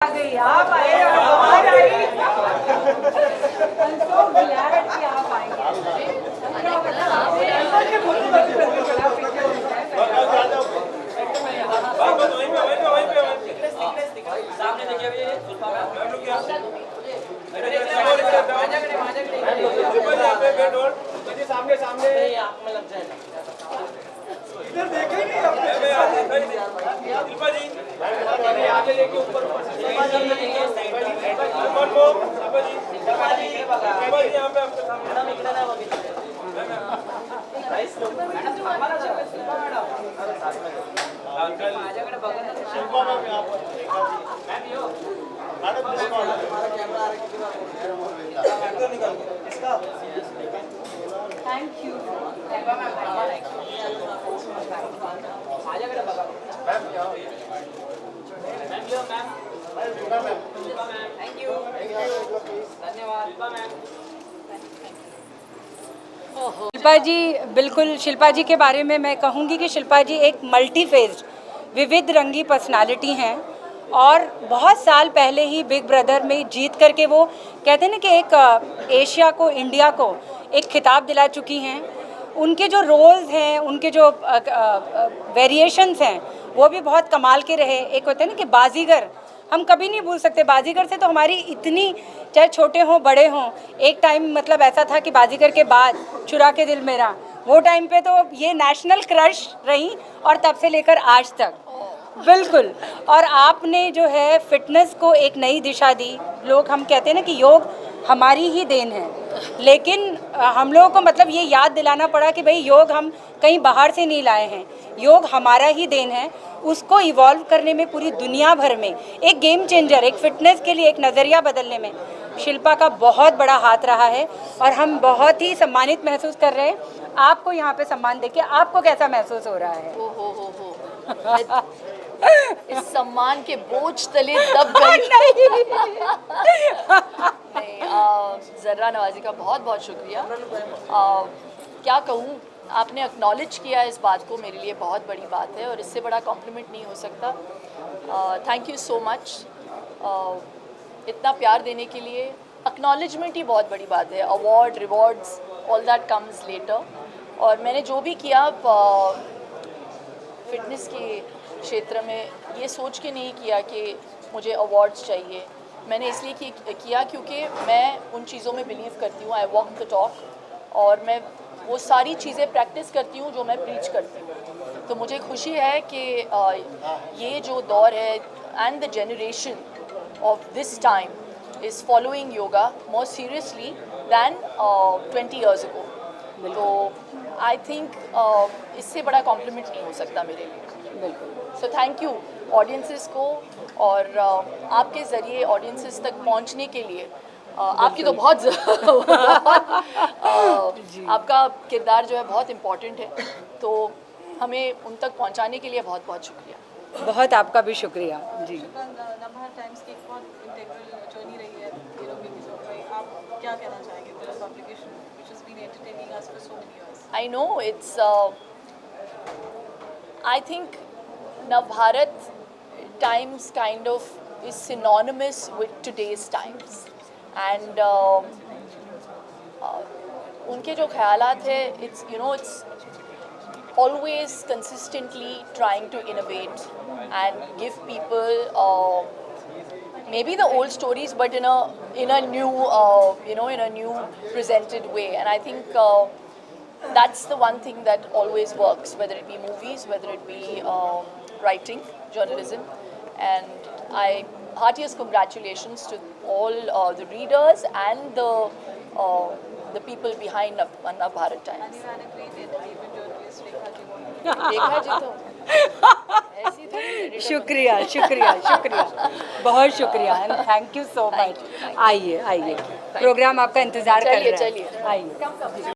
गई आप आए और आई। I'm so glad कि आप आई सामने देखिए सामने सामने आँख में लग जाएगा इधर देखे ही नहीं शिल्पा जी आगे लेके ऊपर शिल्पा जी यहाँ पे आपके सामने मैडम इकडे नाही बघितलं माझ्याकडे बघा ना शिल्पा मॅम यहाँ पर मॅम यो मैडम हमारा कैमरा आ रहा है कितनी बार निकाल इसका थैंक यू माझ्याकडे बघा ma'am yo ma'am thank you धन्यवाद मैम। शिल्पा जी, बिल्कुल शिल्पा जी के बारे में मैं कहूँगी कि शिल्पा जी एक मल्टी फेस्ड विविध रंगी पर्सनालिटी हैं और बहुत साल पहले ही बिग ब्रदर में जीत करके वो कहते हैं ना कि एक एशिया को, इंडिया को एक खिताब दिला चुकी हैं। उनके जो रोल्स हैं, उनके जो वेरिएशंस हैं वो भी बहुत कमाल के रहे। एक होते हैं ना कि बाजीगर, हम कभी नहीं भूल सकते बाजीगर से, तो हमारी इतनी, चाहे छोटे हों बड़े हों, एक टाइम मतलब ऐसा था कि बाजीगर के बाद चुरा के दिल मेरा, वो टाइम पे तो ये नेशनल क्रश रही और तब से लेकर आज तक बिल्कुल। और आपने जो है फिटनेस को एक नई दिशा दी। लोग, हम कहते हैं ना कि योग हमारी ही देन है, लेकिन हम लोगों को मतलब ये याद दिलाना पड़ा कि भाई योग हम कहीं बाहर से नहीं लाए हैं, योग हमारा ही देन है। उसको इवॉल्व करने में पूरी दुनिया भर में एक गेम चेंजर, एक फिटनेस के लिए एक नज़रिया बदलने में शिल्पा का बहुत बड़ा हाथ रहा है और हम बहुत ही सम्मानित महसूस कर रहे हैं। आपको यहाँ पे सम्मान देके आपको कैसा महसूस हो रहा है? हो इस सम्मान के बोझ तले दब गई। नहीं, जर्रा नवाजी का बहुत बहुत शुक्रिया। क्या कहूँ, आपने एक्नॉलेज किया इस बात को, मेरे लिए बहुत बड़ी बात है और इससे बड़ा कॉम्प्लीमेंट नहीं हो सकता। थैंक यू सो मच इतना प्यार देने के लिए। एक्नॉलेजमेंट ही बहुत बड़ी बात है। Award, rewards, all that comes later. और मैंने जो भी किया फिटनेस के क्षेत्र में, ये सोच के नहीं किया कि मुझे अवार्ड्स चाहिए। मैंने इसलिए किया क्योंकि मैं उन चीज़ों में बिलीव करती हूँ। आई वॉक द टॉक और मैं वो सारी चीज़ें प्रैक्टिस करती हूँ जो मैं प्रीच करती हूँ। तो मुझे खुशी है कि ये जो दौर है and the generation of this time is following yoga more seriously than 20 years ago. तो I think इससे बड़ा कॉम्प्लीमेंट नहीं हो सकता मेरे लिए। सो थैंक यू ऑडियंसेस को, और आपके ज़रिए ऑडियंसेस तक पहुंचने के लिए आपकी तो बहुत आपका किरदार जो है बहुत इम्पोर्टेंट है, तो हमें उन तक पहुंचाने के लिए बहुत बहुत शुक्रिया। बहुत आपका भी शुक्रिया जी। नवभारत टाइम्स की एक बहुत इंटीग्रल जर्नी रही है हीरो की विजय भाई, आप क्या कहना चाहेंगे for this publication which has been entertaining us for so many years? I know it's I think Navbharat Times kind of is synonymous with today's times, and उनके जो ख्यालात है, it's always consistently trying to innovate and give people maybe the old stories but in a new in a new presented way. And I think that's the one thing that always works, whether it be movies, whether it be writing, journalism. And heartiest congratulations to all the readers and the people behind Navbharat Times. And you had a great entertainment journalist, देखा जी तो ऐसी थोड़ी शुक्रिया शुक्रिया शुक्रिया, बहुत शुक्रिया and thank you so much. आइए आइए, प्रोग्राम आपका इंतजार कर रहा है, चलिए आइए।